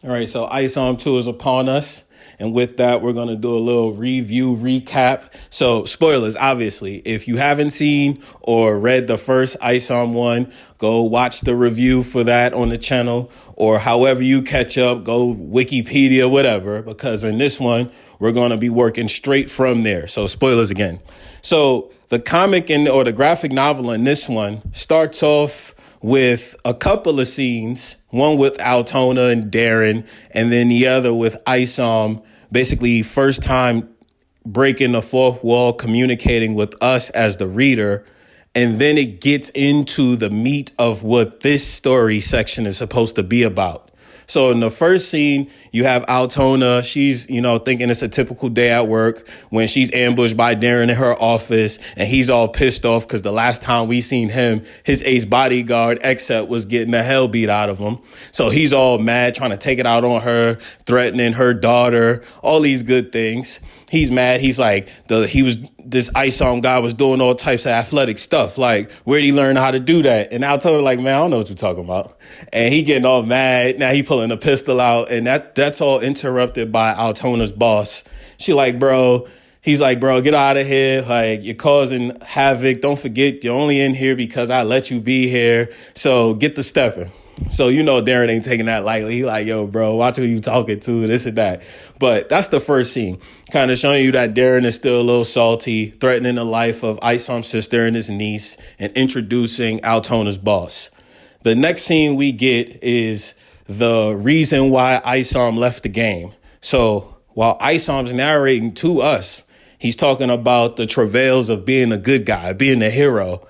All right, so Isom 2 is upon us. And with that, we're going to do a little review recap. So spoilers, obviously, if you haven't seen or read the first Isom 1, go watch the review for that on the channel, or however you catch up, go Wikipedia, whatever, because in this one, we're going to be working straight from there. So spoilers again. So the comic or the graphic novel in this one starts off with a couple of scenes, one with Altona and Darren, and then the other with Isom, basically first time breaking the fourth wall, communicating with us as the reader. And then it gets into the meat of what this story section is supposed to be about. So in the first scene, you have Altona. She's, thinking it's a typical day at work when she's ambushed by Darren in her office, and he's all pissed off because the last time we seen him, his ace bodyguard, Except, was getting the hell beat out of him. So he's all mad, trying to take it out on her, threatening her daughter, all these good things. He's mad. He's like, this Isom guy was doing all types of athletic stuff. Like, where'd he learn how to do that? And Altona like, man, I don't know what you're talking about. And he getting all mad. Now he pulling a pistol out, and that's all interrupted by Altona's boss. He's like, bro, get out of here. Like, you're causing havoc. Don't forget, you're only in here because I let you be here. So get the stepping. So, Darren ain't taking that lightly. He like, yo, bro, watch who you talking to, this and that. But that's the first scene, kind of showing you that Darren is still a little salty, threatening the life of Isom's sister and his niece, and introducing Altona's boss. The next scene we get is the reason why Isom left the game. So while Isom's narrating to us, he's talking about the travails of being a good guy, being a hero.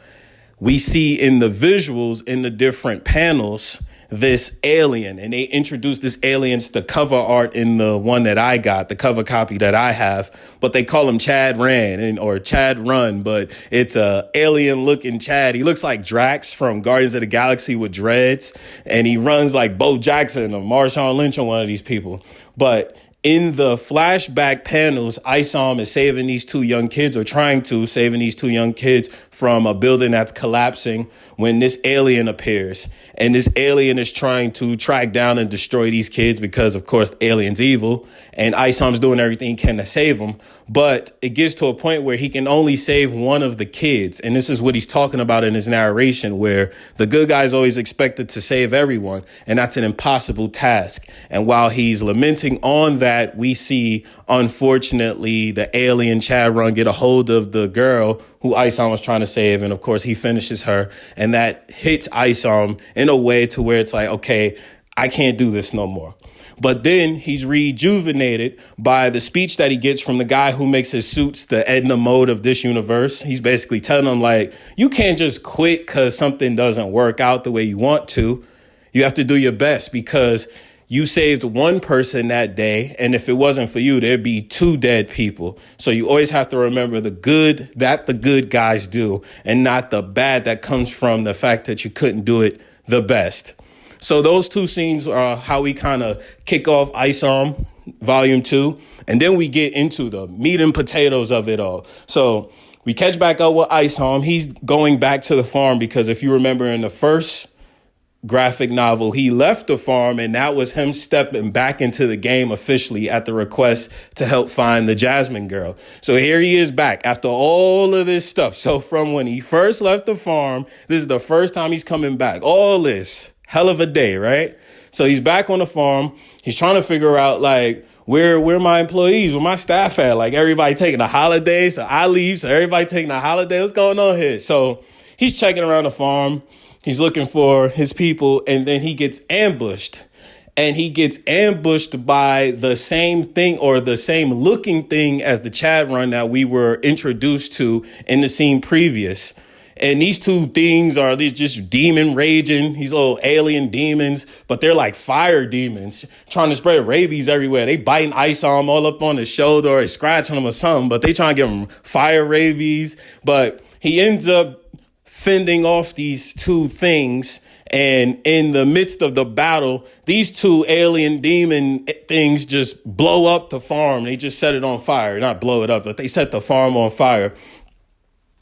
We see in the visuals, in the different panels, this alien, and they introduced this alien's the cover art in the one that I got, the cover copy that I have, but they call him Chad Rand or Chad Run, but it's a alien looking Chad. He looks like Drax from Guardians of the Galaxy with dreads, and he runs like Bo Jackson or Marshawn Lynch or one of these people. But in the flashback panels, Isom is saving these two young kids, or trying to saving these two young kids from a building that's collapsing when this alien appears. And this alien is trying to track down and destroy these kids because, of course, the alien's evil. And Isom's doing everything he can to save them. But it gets to a point where he can only save one of the kids. And this is what he's talking about in his narration, where the good guy is always expected to save everyone. And that's an impossible task. And while he's lamenting on that, we see, unfortunately, the alien Chad Run get a hold of the girl who Isom was trying to save. And of course, he finishes her. And that hits Isom in a way to where it's like, okay, I can't do this no more. But then he's rejuvenated by the speech that he gets from the guy who makes his suits the Edna Mode of this universe. He's basically telling him, like, you can't just quit because something doesn't work out the way you want to. You have to do your best because you saved one person that day, and if it wasn't for you, there'd be two dead people. So you always have to remember the good that the good guys do, and not the bad that comes from the fact that you couldn't do it the best. So those two scenes are how we kind of kick off Isom Volume 2, and then we get into the meat and potatoes of it all. So we catch back up with Isom. He's going back to the farm because if you remember in the first graphic novel, he left the farm, and that was him stepping back into the game officially at the request to help find the Jasmine girl. So here he is back after all of this stuff. So from when he first left the farm, this is the first time he's coming back. All this hell of a day, right? So he's back on the farm. He's trying to figure out, like, where my employees, where my staff at? Like, everybody taking a holiday, so I leave, so everybody taking a holiday. What's going on here? So he's checking around the farm. He's looking for his people, and then he gets ambushed. And he gets ambushed by the same thing, or the same looking thing as the Chad Run that we were introduced to in the scene previous. And these two things are these just demon raging, these little alien demons, but they're like fire demons trying to spread rabies everywhere. They biting Isom all up on his shoulder or scratching him or something, but they trying to give him fire rabies. But he ends up fending off these two things. And in the midst of the battle, these two alien demon things just blow up the farm. They just set it on fire. Not blow it up, but they set the farm on fire.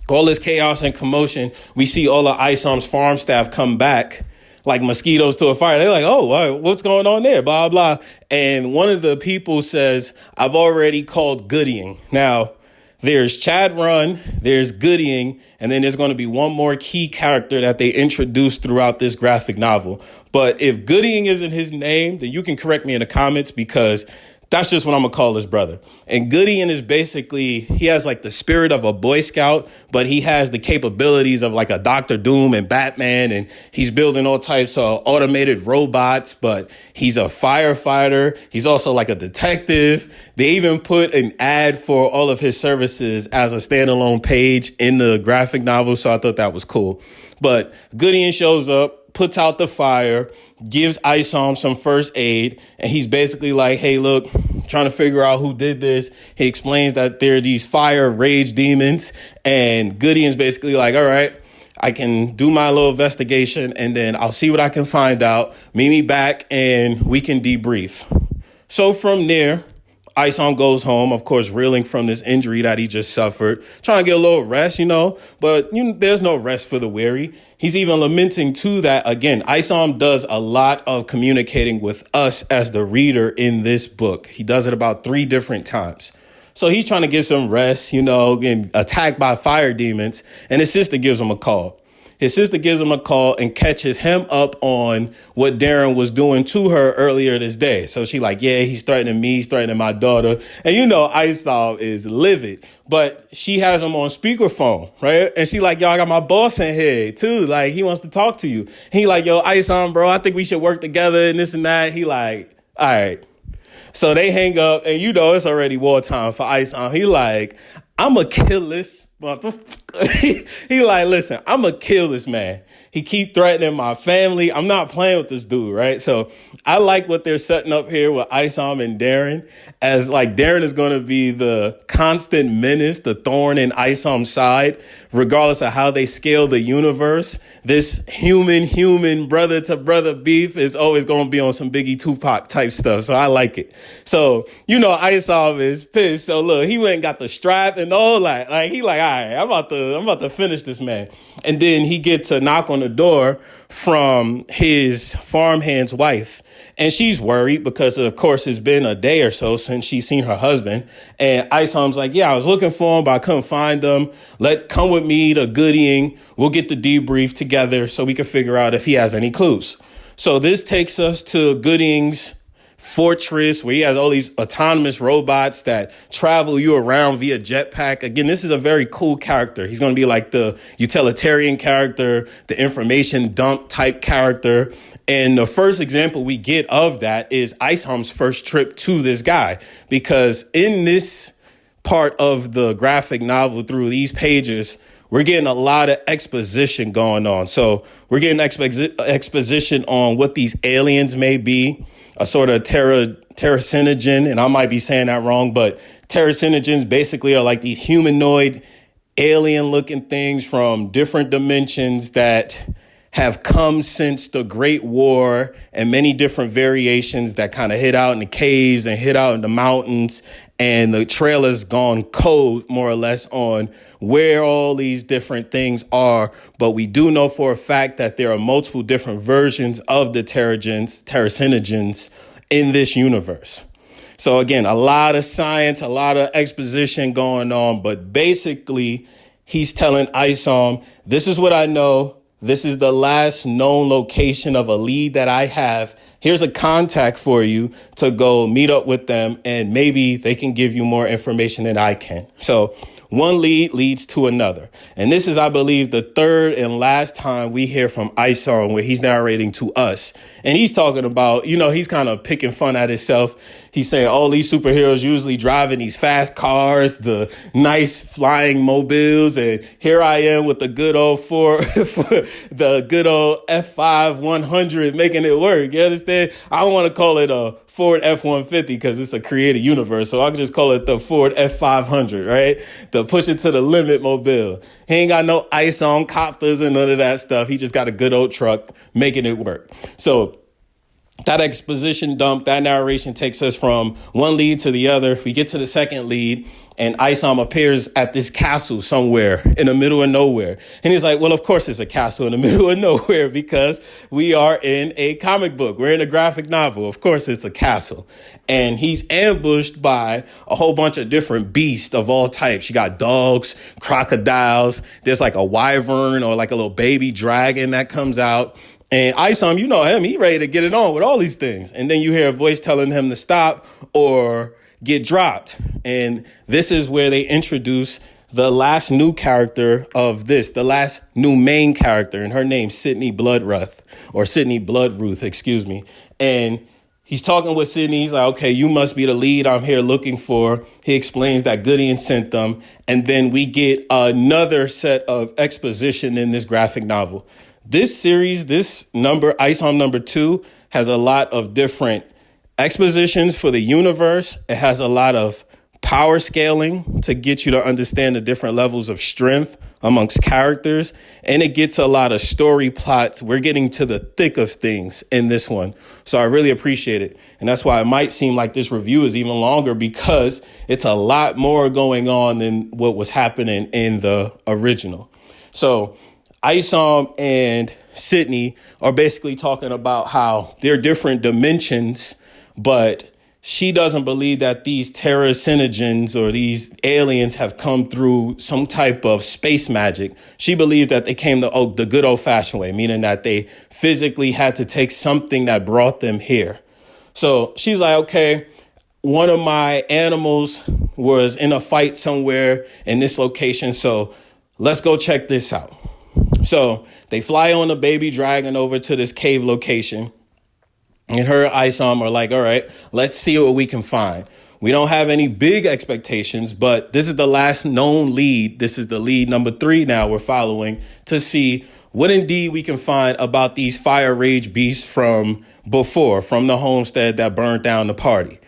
All this chaos and commotion. We see all of Isom's farm staff come back. like mosquitoes to a fire. They're like, oh, what's going on there? Blah, blah. And one of the people says, I've already called Goodying. Now, there's Chad Run, there's Goodying, and then there's going to be one more key character that they introduce throughout this graphic novel. But if Goodying isn't his name, then you can correct me in the comments, because that's just what I'm going to call his brother. And Goodying is basically, he has like the spirit of a Boy Scout, but he has the capabilities of like a Dr. Doom and Batman. And he's building all types of automated robots, but he's a firefighter. He's also like a detective. They even put an ad for all of his services as a standalone page in the graphic novel. So I thought that was cool. But Goodying shows up, puts out the fire, gives Isom some first aid, and he's basically like, hey, look, trying to figure out who did this. He explains that there are these fire rage demons, and Goodying's basically like, all right, I can do my little investigation, and then I'll see what I can find out. Meet me back, and we can debrief. So from there, Isom goes home, of course, reeling from this injury that he just suffered, trying to get a little rest, but there's no rest for the weary. He's even lamenting too that, again, Isom does a lot of communicating with us as the reader in this book. He does it about 3 different times. So he's trying to get some rest, getting attacked by fire demons, and his sister gives him a call. His sister gives him a call and catches him up on what Darren was doing to her earlier this day. So she like, yeah, he's threatening me, he's threatening my daughter. And Isom is livid, but she has him on speakerphone, right? And she like, yo, I got my boss in here too. Like, he wants to talk to you. He like, yo, Isom, bro, I think we should work together and this and that. He like, all right. So they hang up, and it's already wartime for Isom. He like, I'm going to kill this motherfucker. He like, listen, I'm going to kill this man. He keep threatening my family. I'm not playing with this dude, right? So I like what they're setting up here with Isom and Darren, as like Darren is going to be the constant menace, the thorn in Isom's side, regardless of how they scale the universe. This human brother to brother beef is always going to be on some Biggie Tupac type stuff. So I like it. So, Isom is pissed. So look, he went and got the strap and all that. Like, he like, all right, I'm about to finish this man. And then he gets a knock on the door from his farmhand's wife. And she's worried because, of course, it's been a day or so since she's seen her husband. And Isom's like, yeah, I was looking for him, but I couldn't find him. Come with me to Goodying. We'll get the debrief together so we can figure out if he has any clues. So this takes us to Goodying's fortress, where he has all these autonomous robots that travel you around via jetpack. Again, this is a very cool character. He's going to be like the utilitarian character, the information dump type character. And the first example we get of that is Isom's first trip to this guy, because in this part of the graphic novel, through these pages, we're getting a lot of exposition going on. So we're getting exposition on what these aliens may be, a sort of terracinogen, and I might be saying that wrong, but terracinogens basically are like these humanoid alien-looking things from different dimensions that have come since the Great War, and many different variations that kind of hit out in the caves and hit out in the mountains. And the trailer's gone cold, more or less, on where all these different things are. But we do know for a fact that there are multiple different versions of the terracinogens in this universe. So again, a lot of science, a lot of exposition going on. But basically, he's telling Isom, this is what I know. This is the last known location of a lead that I have. Here's a contact for you to go meet up with them, and maybe they can give you more information than I can. So one lead leads to another. And this is, I believe, the third and last time we hear from Isom, where he's narrating to us. And he's talking about, he's kind of picking fun at himself. He's saying all these superheroes usually driving these fast cars, the nice flying mobiles. And here I am with the good old the good old F5 100 making it work. You understand? I don't want to call it a Ford F-150 because it's a created universe. So I can just call it the Ford F500, right? The push it to the limit mobile. He ain't got no ice on copters and none of that stuff. He just got a good old truck making it work. So that exposition dump, that narration takes us from one lead to the other. We get to the second lead, And Isom appears at this castle somewhere in the middle of nowhere. And he's like, well, of course it's a castle in the middle of nowhere because we are in a comic book. We're in a graphic novel. Of course it's a castle. And he's ambushed by a whole bunch of different beasts of all types. You got dogs, crocodiles. There's like a wyvern or like a little baby dragon that comes out. And Isom, you know him, he ready to get it on with all these things. And then you hear a voice telling him to stop or get dropped. And this is where they introduce the last new character of this, the last new main character, and her name's Sydney Bloodruth, or Sydney Bloodruth, excuse me. And he's talking with Sydney. He's like, okay, you must be the lead I'm here looking for. He explains that Gideon sent them. And then we get another set of exposition in this graphic novel. This series, this number, Isom number 2, has a lot of different expositions for the universe. It has a lot of power scaling to get you to understand the different levels of strength amongst characters. And it gets a lot of story plots. We're getting to the thick of things in this one. So I really appreciate it. And that's why it might seem like this review is even longer, because it's a lot more going on than what was happening in the original. So Isom and Sydney are basically talking about how they're different dimensions, but she doesn't believe that these terracinogens or these aliens have come through some type of space magic. She believes that they came the good old fashioned way, meaning that they physically had to take something that brought them here. So she's like, okay, one of my animals was in a fight somewhere in this location, so let's go check this out. So they fly on a baby dragon over to this cave location. And her and Isom are like, all right, let's see what we can find. We don't have any big expectations, but this is the last known lead. This is the lead number 3 now we're following to see what indeed we can find about these fire rage beasts from before, from the homestead that burned down the party.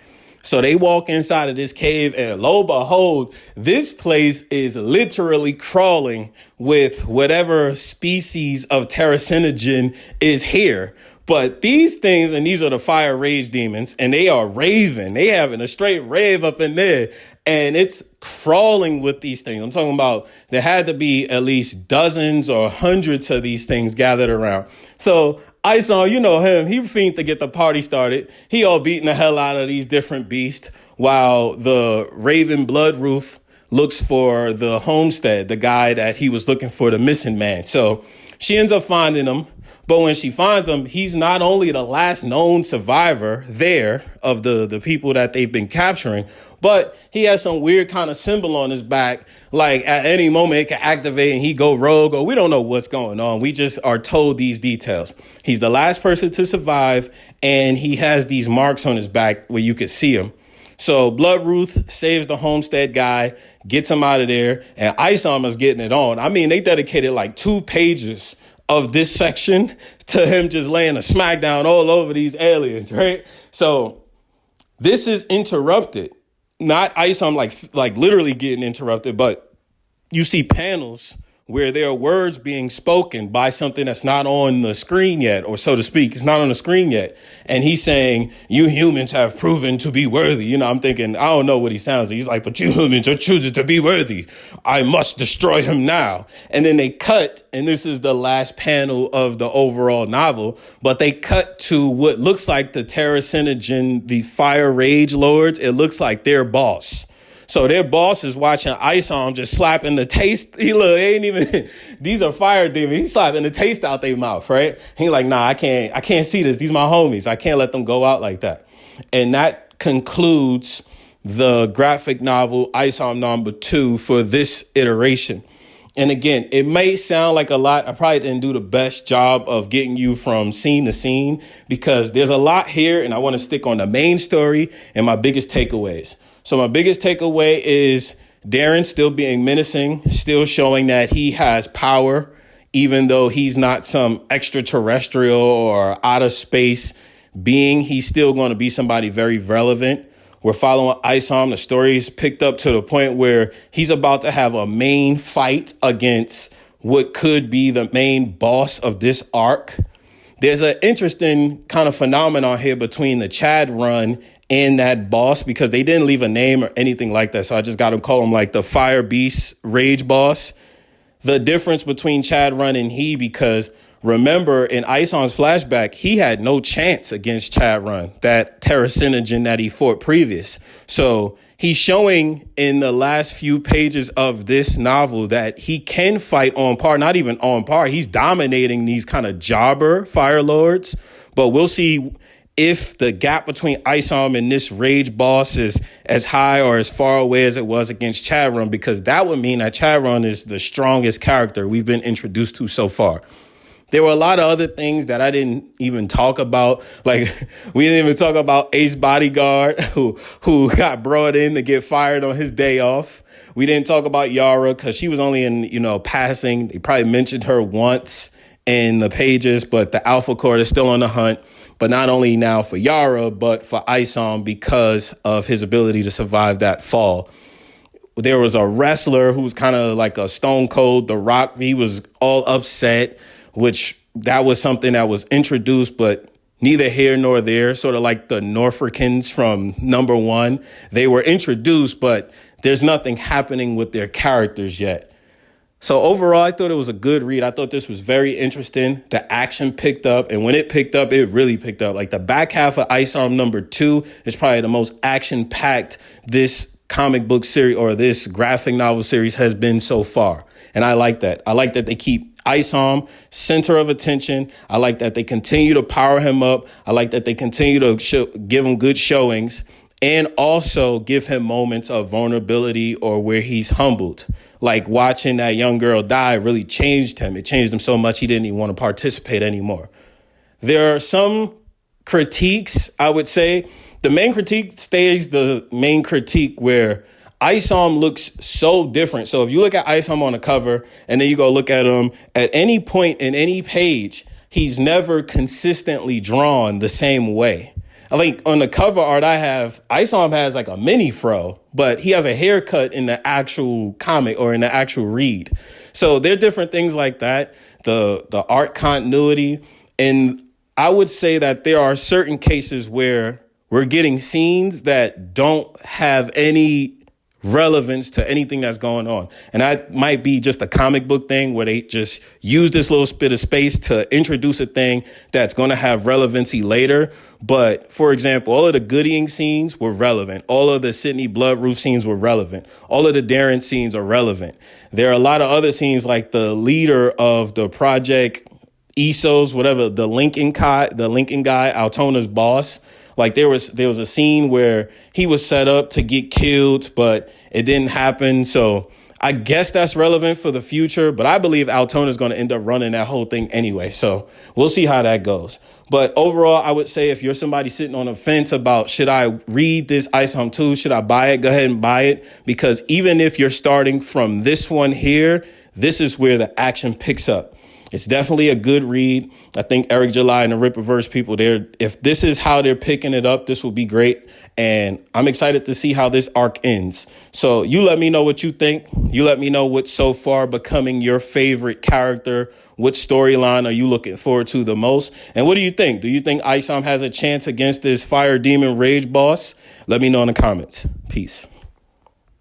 So they walk inside of this cave, and lo and behold, this place is literally crawling with whatever species of terracinogen is here. But these things, and these are the fire rage demons, and they are raving. They having a straight rave up in there, and it's crawling with these things. I'm talking about there had to be at least dozens or hundreds of these things gathered around. So Isom, you know him, he fiend to get the party started. He all beating the hell out of these different beasts while the Raven Bloodruth looks for the homestead, the guy that he was looking for, the missing man. So she ends up finding him. But when she finds him, he's not only the last known survivor there of the people that they've been capturing, but he has some weird kind of symbol on his back. Like at any moment it can activate and he go rogue, or we don't know what's going on. We just are told these details. He's the last person to survive, and he has these marks on his back where you could see him. So Bloodruth saves the homestead guy, gets him out of there, and Isom is getting it on. I mean, they dedicated like 2 pages of this section to him just laying a smackdown all over these aliens, right? So this is interrupted, not Isom like literally getting interrupted, but you see panels where there are words being spoken by something that's not on the screen yet, or so to speak, it's not on the screen yet. And he's saying, you humans have proven to be worthy. You know, I'm thinking, I don't know what he sounds like. He's like, but you humans are choosing to be worthy. I must destroy him now. And then they cut, and this is the last panel of the overall novel, but they cut to what looks like the terracinogen, the fire rage lords. It looks like their boss. So their boss is watching Isom just slapping the taste. He look, ain't even, these are fire demons. He's slapping the taste out their mouth, right? He like, nah, I can't see this. These my homies. I can't let them go out like that. And that concludes the graphic novel Isom number 2 for this iteration. And again, it may sound like a lot. I probably didn't do the best job of getting you from scene to scene because there's a lot here, and I want to stick on the main story and my biggest takeaways. So my biggest takeaway is Darren still being menacing, still showing that he has power, even though he's not some extraterrestrial or outer space being. He's still going to be somebody very relevant. We're following Isom. The story is picked up to the point where he's about to have a main fight against what could be the main boss of this arc. There's an interesting kind of phenomenon here between the Chad run and that boss, because they didn't leave a name or anything like that. So I just got to call him like the Fire Beast Rage Boss. The difference between Chad Run and he, because remember in Isom's flashback, he had no chance against Chad Run, that Terracinogen that he fought previous. So he's showing in the last few pages of this novel that he can fight on par, not even on par. He's dominating these kind of jobber Fire Lords, but we'll see if the gap between Isom and this Rage Boss is as high or as far away as it was against Chad Run, because that would mean that Chad Run is the strongest character we've been introduced to so far. There were a lot of other things that I didn't even talk about. Like, we didn't even talk about Ace Bodyguard, who got brought in to get fired on his day off. We didn't talk about Yara because she was only in, passing. They probably mentioned her once in the pages, but the Alpha Court is still on the hunt. But not only now for Yara, but for Isom because of his ability to survive that fall. There was a wrestler who was kind of like a Stone Cold, The Rock. He was all upset, which that was something that was introduced, but neither here nor there, sort of like the Norfolkans from #1. They were introduced, but there's nothing happening with their characters yet. So overall, I thought it was a good read. I thought this was very interesting. The action picked up, and when it picked up, it really picked up. Like the back half of Isom #2 is probably the most action-packed this comic book series or this graphic novel series has been so far. And I like that. I like that they keep Isom center of attention. I like that they continue to power him up. I like that they continue to give him good showings and also give him moments of vulnerability or where he's humbled. Like watching that young girl die really changed him. It changed him so much he didn't even want to participate anymore. There are some critiques, I would say. The main critique stays the main critique where Isom looks so different. So if you look at Isom on the cover and then you go look at him at any point in any page, he's never consistently drawn the same way. I think on the cover art I have, Isom has like a mini fro, but he has a haircut in the actual comic or in the actual read. So there are different things like that, the art continuity. And I would say that there are certain cases where we're getting scenes that don't have any relevance to anything that's going on. And that might be just a comic book thing where they just use this little bit of space to introduce a thing that's going to have relevancy later. But for example, all of the Gooding scenes were relevant. All of the Sydney Bloodruth scenes were relevant. All of the Darren scenes are relevant. There are a lot of other scenes like the leader of the project, Isos, whatever, the Lincoln guy, Altona's boss. Like there was a scene where he was set up to get killed, but it didn't happen. So I guess that's relevant for the future, but I believe Altona is going to end up running that whole thing anyway. So we'll see how that goes. But overall, I would say if you're somebody sitting on a fence about should I read this Isom 2, should I buy it, go ahead and buy it. Because even if you're starting from this one here, this is where the action picks up. It's definitely a good read. I think Eric July and the Rippaverse people, if this is how they're picking it up, this will be great. And I'm excited to see how this arc ends. So you let me know what you think. You let me know what's so far becoming your favorite character. What storyline are you looking forward to the most? And what do you think? Do you think Isom has a chance against this Fire Demon Rage boss? Let me know in the comments. Peace.